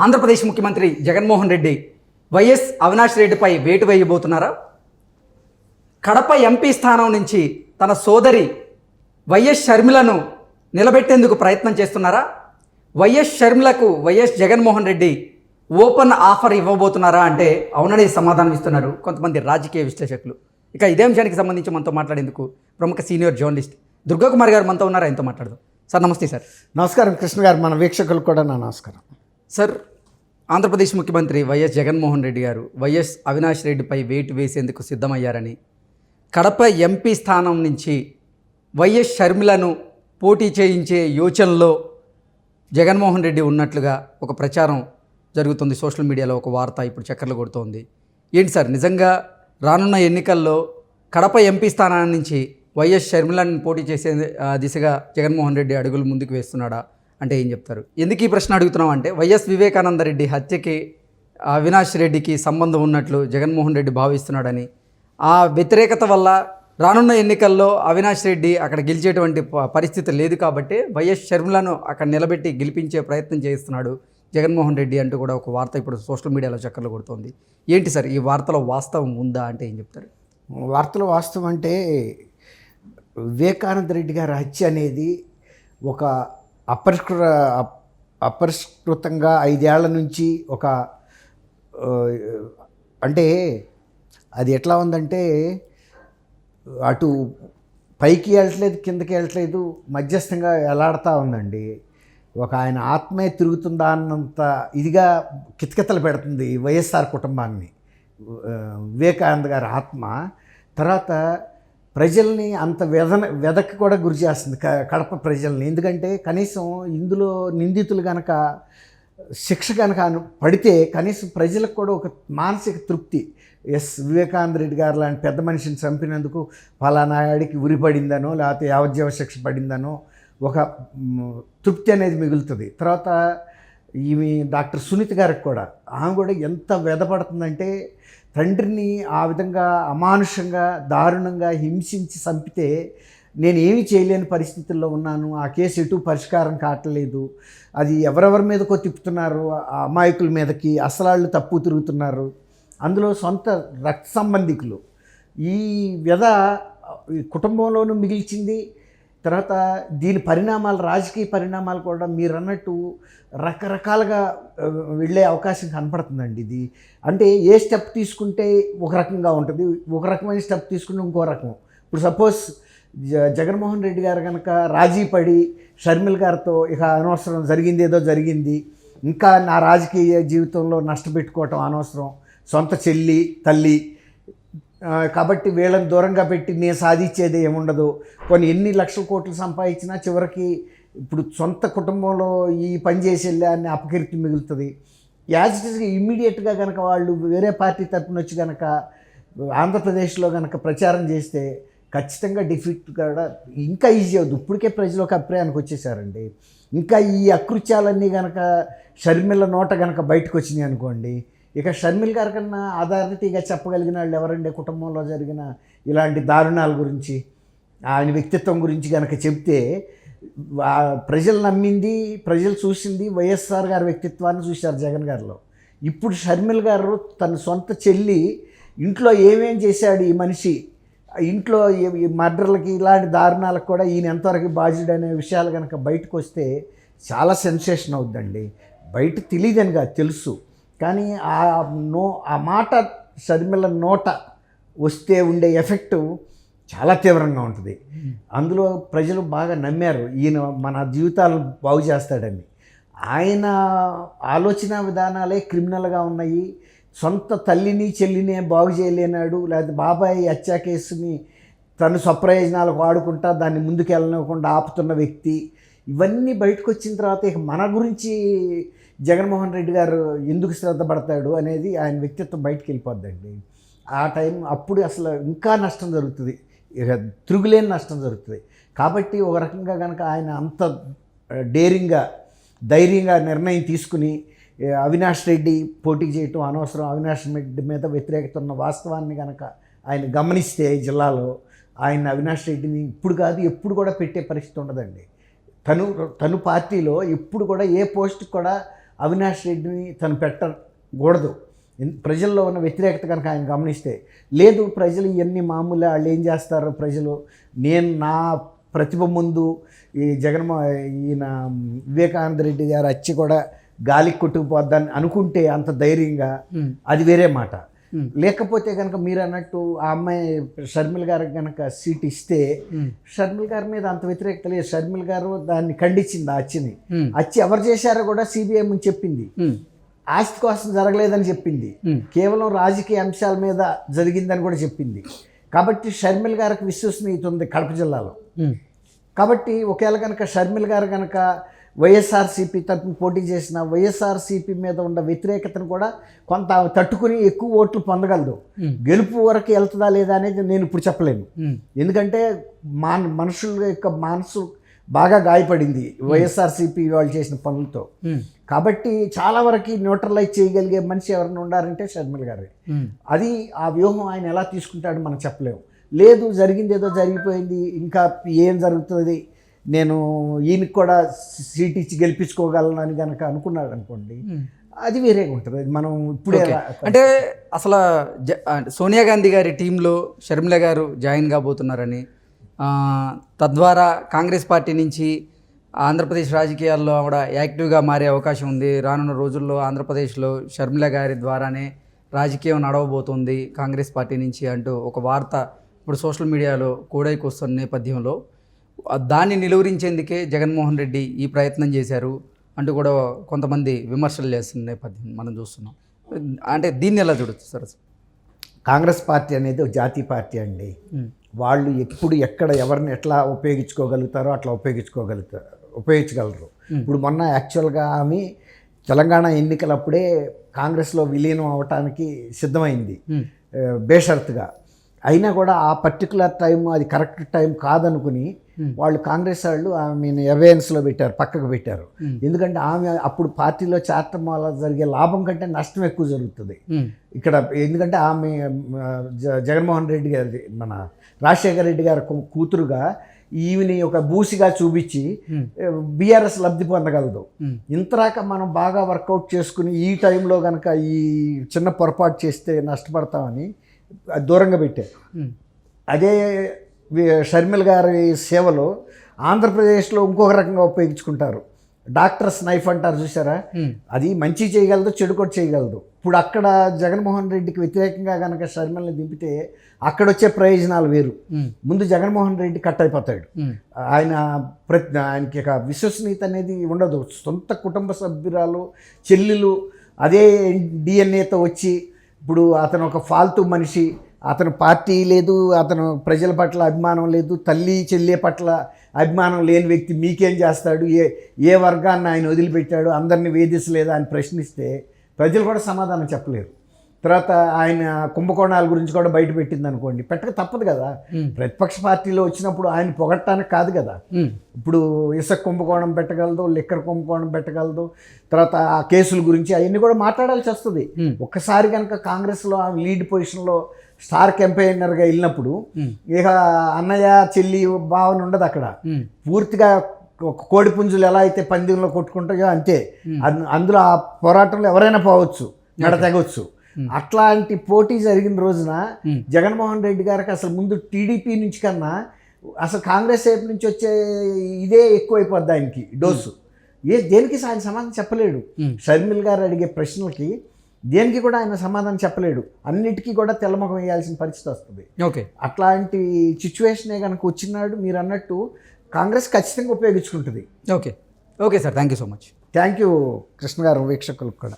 ఆంధ్రప్రదేశ్ ముఖ్యమంత్రి జగన్మోహన్ రెడ్డి వైఎస్ అవినాష్ రెడ్డిపై వేటు వేయబోతున్నారా? కడప ఎంపీ స్థానం నుంచి తన సోదరి వైఎస్ షర్మిలను నిలబెట్టేందుకు ప్రయత్నం చేస్తున్నారా? వైఎస్ షర్మిలకు YS Jaganmohan Reddy open offer ఇవ్వబోతున్నారా అంటే అవుననే సమాధానం ఇస్తున్నారు కొంతమంది రాజకీయ విశ్లేషకులు. ఇక ఇదే అంశానికి సంబంధించి మనతో మాట్లాడేందుకు ప్రముఖ సీనియర్ జర్నలిస్ట్ దుర్గాకుమార్ గారు మనతో ఉన్నారు. ఆయనతో మాట్లాడదాం. సార్ నమస్తే. సార్ నమస్కారం కృష్ణ గారు, మన వీక్షకులకు కూడా నా నమస్కారం. సార్, ఆంధ్రప్రదేశ్ ముఖ్యమంత్రి వైఎస్ జగన్మోహన్ రెడ్డి గారు వైఎస్ అవినాష్ రెడ్డిపై వేటు వేసేందుకు సిద్ధమయ్యారని, కడప ఎంపీ స్థానం నుంచి వైఎస్ షర్మిలను పోటీ చేయించే యోచనలో జగన్మోహన్ రెడ్డి ఉన్నట్లుగా ఒక ప్రచారం జరుగుతుంది. సోషల్ మీడియాలో ఒక వార్త ఇప్పుడు చక్కర్లు కొడుతోంది. ఏంటి సార్, నిజంగా రానున్న ఎన్నికల్లో కడప ఎంపీ స్థానాన్ని నుంచి వైఎస్ షర్మిలను పోటీ చేసే దిశగా జగన్మోహన్ రెడ్డి అడుగులు ముందుకు వేస్తున్నాడా అంటే ఏం చెప్తారు? ఎందుకు ఈ ప్రశ్న అడుగుతున్నాం అంటే, వైఎస్ వివేకానంద రెడ్డి హత్యకి అవినాష్ రెడ్డికి సంబంధం ఉన్నట్లు జగన్మోహన్ రెడ్డి భావిస్తున్నాడని, ఆ వ్యతిరేకత వల్ల రానున్న ఎన్నికల్లో అవినాష్ రెడ్డి అక్కడ గెలిచేటువంటి పరిస్థితి లేదు కాబట్టి వైఎస్ షర్మిలను అక్కడ నిలబెట్టి గెలిపించే ప్రయత్నం చేస్తున్నాడు జగన్మోహన్ రెడ్డి అంటూ కూడా ఒక వార్త ఇప్పుడు సోషల్ మీడియాలో చక్కర్లు కొడుతోంది. ఏంటి సార్, ఈ వార్తలో వాస్తవం ఉందా అంటే ఏం చెప్తారు? వార్తలో వాస్తవం అంటే, వివేకానంద రెడ్డి గారి హత్య అనేది ఒక అపరిష్కృతంగా 5 ఏళ్ల నుంచి ఒక అంటే అది ఎట్లా ఉందంటే, అటు పైకి వెళ్ళట్లేదు, కిందకి వెళ్ళట్లేదు, మధ్యస్థంగా ఎలాడుతూ ఉందండి. ఒక ఆయన ఆత్మే తిరుగుతుందా అన్నంత ఇదిగా కితకితలు పెడుతుంది వైఎస్ఆర్ కుటుంబాన్ని వివేకానంద గారి ఆత్మ. తర్వాత ప్రజల్ని అంత వెదకి కూడా గురి చేస్తుంది కడప ప్రజల్ని. ఎందుకంటే కనీసం ఇందులో నిందితులు కనుక శిక్ష కనుక పడితే కనీసం ప్రజలకు కూడా ఒక మానసిక తృప్తి, వివేకానంద రెడ్డి గారు లాంటి పెద్ద మనిషిని చంపినందుకు ఫలానా ఆడికి ఉరి పడిందనో లేకపోతే యావజ్జీవ శిక్ష పడిందనో ఒక తృప్తి అనేది మిగులుతుంది. తర్వాత ఈమె డాక్టర్ సునీత గారికి కూడా, ఆమె కూడా ఎంత వ్యధపడుతుందంటే, తండ్రిని ఆ విధంగా అమానుషంగా దారుణంగా హింసించి చంపితే నేను ఏమీ చేయలేని పరిస్థితుల్లో ఉన్నాను, ఆ కేసు ఎటు పరిష్కారం కావట్లేదు, అది ఎవరెవరి మీదకో తిప్పుతున్నారు, ఆ అమాయకుల మీదకి అసలాళ్ళు తప్పు తిరుగుతున్నారు, అందులో సొంత రక్త సంబంధికులు. ఈ వ్యధ కుటుంబంలోనూ మిగిల్చింది. తర్వాత దీని పరిణామాలు, రాజకీయ పరిణామాలు కూడా మీరు అన్నట్టు రకరకాలుగా వెళ్ళే అవకాశం కనపడుతుందండి. ఇది అంటే ఏ స్టెప్ తీసుకుంటే ఒక రకంగా ఉంటుంది, ఒక రకమైన స్టెప్ తీసుకుంటే ఇంకో రకం. ఇప్పుడు సపోజ్ జగన్మోహన్ రెడ్డి గారు కనుక రాజీ పడి షర్మిల గారితో ఇక అనవసరం, జరిగింది ఏదో జరిగింది, ఇంకా నా రాజకీయ జీవితంలో నష్టపెట్టుకోవటం అనవసరం, సొంత చెల్లి తల్లి కాబట్టి వీళ్ళని దూరంగా పెట్టి నేను సాధించేది ఏముండదు, కొన్ని ఎన్ని లక్షల కోట్లు సంపాదించినా చివరికి ఇప్పుడు సొంత కుటుంబంలో ఈ పని చేసి వెళ్ళి అపకీర్తి మిగులుతుంది. యాజ్ ఇట్ ఈస్గా ఇమ్మీడియట్గా కనుక వాళ్ళు వేరే పార్టీ తరపున వచ్చి కనుక ఆంధ్రప్రదేశ్లో కనుక ప్రచారం చేస్తే ఖచ్చితంగా డిఫీట్ కూడా ఇంకా ఈజీ అవుతుంది. ఇప్పటికే ప్రజలు ఒక అభిప్రాయానికి వచ్చేసారండి. ఇంకా ఈ అకృత్యాలన్నీ కనుక షర్మిల నోట కనుక బయటకు వచ్చినాయి అనుకోండి, ఇక షర్మిల గారి కన్నా అథారిటీగా చెప్పగలిగిన వాళ్ళు ఎవరండి? కుటుంబంలో జరిగిన ఇలాంటి దారుణాల గురించి, ఆయన వ్యక్తిత్వం గురించి కనుక చెప్తే ప్రజలు నమ్మింది, ప్రజలు చూసింది వైఎస్ఆర్ గారి వ్యక్తిత్వాన్ని చూశారు జగన్ గారిలో. ఇప్పుడు షర్మిల గారు తన సొంత చెల్లి ఇంట్లో ఏమేం చేశాడు ఈ మనిషి, ఇంట్లో ఈ మర్డర్లకి ఇలాంటి దారుణాలకు కూడా ఈయన ఎంతవరకు బాధ్యుడు అనే విషయాలు కనుక బయటకు వస్తే చాలా సెన్సేషన్ అవుద్దండి. బయట తెలియదని కాదు, తెలుసు, కానీ ఆ మాట షర్మిల నోట వస్తే ఉండే ఎఫెక్టు చాలా తీవ్రంగా ఉంటుంది. అందులో ప్రజలు బాగా నమ్మారు ఈయన మన జీవితాలు బాగు చేస్తాడని. ఆయన ఆలోచన విధానాలే క్రిమినల్గా ఉన్నాయి. సొంత తల్లిని చెల్లినే బాగు చేయలేనాడు, లేకపోతే బాబాయ్ హత్య కేసుని తను స్వప్రయోజనాలకు వాడుకుంటా దాన్ని ముందుకు వెళ్ళనివ్వకుండా ఆపుతున్న వ్యక్తి. ఇవన్నీ బయటకు వచ్చిన తర్వాత ఇక మన గురించి జగన్మోహన్ రెడ్డి గారు ఎందుకు శ్రద్ధ పడతాడు అనేది ఆయన వ్యక్తిత్వం బయటకు వెళ్ళిపోద్దండి. ఆ టైం అప్పుడు అసలు ఇంకా నష్టం జరుగుతుంది, ఇక తిరుగులేని నష్టం జరుగుతుంది. కాబట్టి ఒక రకంగా కనుక ఆయన అంత డేరింగ్గా ధైర్యంగా నిర్ణయం తీసుకుని అవినాష్ రెడ్డి పోటీ చేయటం అనవసరం, అవినాష్ రెడ్డి మీద వ్యతిరేకత ఉన్న వాస్తవాన్ని కనుక ఆయన గమనిస్తే జిల్లాలో ఆయన అవినాష్ రెడ్డిని ఇప్పుడు కాదు ఎప్పుడు కూడా పెట్టే పరిస్థితి ఉండదండి. తను పార్టీలో ఎప్పుడు కూడా ఏ పోస్ట్కి కూడా అవినాష్ రెడ్డిని తను పెట్టకూడదు. ప్రజల్లో ఉన్న వ్యతిరేకత కనుక ఆయన గమనిస్తే, లేదు ప్రజలు ఇవన్నీ మామూలు, వాళ్ళు ఏం చేస్తారు ప్రజలు, నేను నా ప్రతిభ ముందు ఈ ఈయన వివేకానంద రెడ్డి గారు వచ్చి కూడా గాలికి కొట్టుకుపోద్దని అనుకుంటే అంత ధైర్యంగా, అది వేరే మాట. లేకపోతే కనుక మీరు అన్నట్టు ఆ అమ్మాయి షర్మిల గారికి కనుక సీట్ ఇస్తే షర్మిల గారి మీద అంత వ్యతిరేకత లేదు. షర్మిల గారు దాన్ని ఖండించింది. ఆ అచ్చి ఎవరు చేశారో కూడా సిబిఐ ముందు చెప్పింది. ఆస్తి కోసం జరగలేదని చెప్పింది, కేవలం రాజకీయ అంశాల మీద జరిగిందని కూడా చెప్పింది. కాబట్టి షర్మిల గారికి విశ్వసనీయత ఉంది కడప జిల్లాలో. కాబట్టి ఒకవేళ కనుక షర్మిల గారు కనుక వైఎస్ఆర్సీపీ తరఫున పోటీ చేసిన వైఎస్ఆర్సీపీ మీద ఉన్న వ్యతిరేకతను కూడా కొంత తట్టుకుని ఎక్కువ ఓట్లు పొందగలదు. గెలుపు వరకు వెళ్తుందా లేదా అనేది నేను ఇప్పుడు చెప్పలేను. ఎందుకంటే మనుషుల యొక్క మనసు బాగా గాయపడింది వైఎస్ఆర్సీపీ వాళ్ళు చేసిన పనులతో. కాబట్టి చాలా వరకు న్యూట్రలైజ్ చేయగలిగే మనిషి ఎవరైనా ఉండారంటే షర్మిల గారే. అది ఆ వ్యూహం ఆయన ఎలా తీసుకుంటాడో మనం చెప్పలేము. లేదు జరిగింది ఏదో జరిగిపోయింది, ఇంకా ఏం జరుగుతుంది, నేను ఈయనకి కూడా సీట్ ఇచ్చి గెలిపించుకోగలను అని కనుక అనుకున్నాడు అనుకోండి, అది వేరేగా ఉంటుంది. అది మనం ఇప్పుడే అంటే అసలు సోనియా గాంధీ గారి టీంలో షర్మిల గారు జాయిన్ కాబోతున్నారని, తద్వారా కాంగ్రెస్ పార్టీ నుంచి ఆంధ్రప్రదేశ్ రాజకీయాల్లో ఆవిడ యాక్టివ్గా మారే అవకాశం ఉంది. రానున్న రోజుల్లో ఆంధ్రప్రదేశ్లో షర్మిల గారి ద్వారానే రాజకీయం నడవబోతుంది కాంగ్రెస్ పార్టీ నుంచి అంటూ ఒక వార్త ఇప్పుడు సోషల్ మీడియాలో కూడైకి వస్తున్న నేపథ్యంలో దాన్ని నిలువరించేందుకే జగన్మోహన్ రెడ్డి ఈ ప్రయత్నం చేశారు అంటూ కూడా కొంతమంది విమర్శలు చేస్తున్న నేపథ్యం మనం చూస్తున్నాం. అంటే దీన్ని ఎలా చూడొచ్చు సార్? కాంగ్రెస్ పార్టీ అనేది ఒక జాతీయ పార్టీ అండి. వాళ్ళు ఎప్పుడు ఎక్కడ ఎవరిని ఎట్లా ఉపయోగించుకోగలుగుతారో అట్లా ఉపయోగించగలరు. ఇప్పుడు మొన్న యాక్చువల్గా ఆమె తెలంగాణ ఎన్నికలప్పుడే కాంగ్రెస్లో విలీనం అవటానికి సిద్ధమైంది బేషరతుగా. అయినా కూడా ఆ పర్టికులర్ టైం అది కరెక్ట్ టైం కాదనుకుని వాళ్ళు కాంగ్రెస్ వాళ్ళు ఆమెను అవేర్నెస్లో పెట్టారు, పక్కకు పెట్టారు. ఎందుకంటే ఆమె అప్పుడు పార్టీలో చేరటం వల్ల జరిగే లాభం కంటే నష్టం ఎక్కువ జరుగుతుంది ఇక్కడ. ఎందుకంటే ఆమె జగన్మోహన్ రెడ్డి గారి మన రాజశేఖర రెడ్డి గారి కూతురుగా ఈవిని ఒక బూసిగా చూపించి బీఆర్ఎస్ లబ్ధి పొందగలదు. ఇంతరాక మనం బాగా వర్కౌట్ చేసుకుని ఈ టైంలో కనుక ఈ చిన్న పొరపాటు చేస్తే నష్టపడతామని దూరంగా పెట్టారు. అదే షర్మిల గారి సేవలో ఆంధ్రప్రదేశ్లో ఇంకొక రకంగా ఉపయోగించుకుంటారు. డాక్టర్స్ నైఫ్ అంటారు చూసారా, అది మంచి చేయగలదు, చెడు కూడా చేయగలదు. ఇప్పుడు అక్కడ జగన్మోహన్ రెడ్డికి వ్యతిరేకంగా కనుక షర్మిలని దింపితే అక్కడ వచ్చే ప్రయోజనాలు వేరు. ముందు జగన్మోహన్ రెడ్డి కట్ అయిపోతాడు. ఆయనకి విశ్వసనీయత అనేది ఉండదు. సొంత కుటుంబ సభ్యురాలు చెల్లెలు అదే డిఎన్ఏతో వచ్చి, ఇప్పుడు అతను ఒక ఫాల్తూ మనిషి, అతను పార్టీ లేదు, అతను ప్రజల పట్ల అభిమానం లేదు, తల్లి చెల్లి పట్ల అభిమానం లేని వ్యక్తి మీకేం చేస్తాడు, ఏ వర్గాన్ని ఆయన వదిలిపెట్టాడు, అందరినీ వేధించలేదా అని ప్రశ్నిస్తే ప్రజలు కూడా సమాధానం చెప్పలేరు. తర్వాత ఆయన కుంభకోణాల గురించి కూడా బయట పెట్టింది అనుకోండి, పెట్టక తప్పదు కదా. ప్రతిపక్ష పార్టీలో వచ్చినప్పుడు ఆయన పొగట్టడానికి కాదు కదా. ఇప్పుడు ఇసుక కుంభకోణం పెట్టగలదు, లిక్కర్ కుంభకోణం పెట్టగలదు, తర్వాత ఆ కేసుల గురించి అవన్నీ కూడా మాట్లాడాల్సి వస్తుంది. ఒక్కసారి కనుక కాంగ్రెస్లో ఆమె లీడ్ పొజిషన్లో స్టార్ క్యాంపెయినర్గా వెళ్ళినప్పుడు ఇక అన్నయ్య చెల్లి భావన ఉండదు అక్కడ. పూర్తిగా కోడి పుంజులు ఎలా అయితే పందెంలో కొట్టుకుంటాయో అంతే. అందులో ఆ పోరాటంలో ఎవరైనా పోవచ్చు, నడ తెగవచ్చు. అట్లాంటి పోటీ జరిగిన రోజున జగన్మోహన్ రెడ్డి గారికి అసలు ముందు టీడీపీ నుంచి కన్నా అసలు కాంగ్రెస్ వైపు నుంచి వచ్చే ఇదే ఎక్కువైపోద్ది ఆయనకి డోసు. దేనికి ఆయన సమాధానం చెప్పలేడు. షర్మిల్ గారు అడిగే ప్రశ్నలకి దేనికి కూడా ఆయన సమాధానం చెప్పలేడు. అన్నిటికీ కూడా తెల్లముఖం వేయాల్సిన పరిస్థితి వస్తుంది. ఓకే, అట్లాంటి సిచ్యువేషనే కనుక వచ్చినాడు మీరు అన్నట్టు కాంగ్రెస్ ఖచ్చితంగా ఉపయోగించుకుంటుంది. Okay okay sir, thank you so much. Thank you Krishna గారు, వీక్షకులకు కూడా.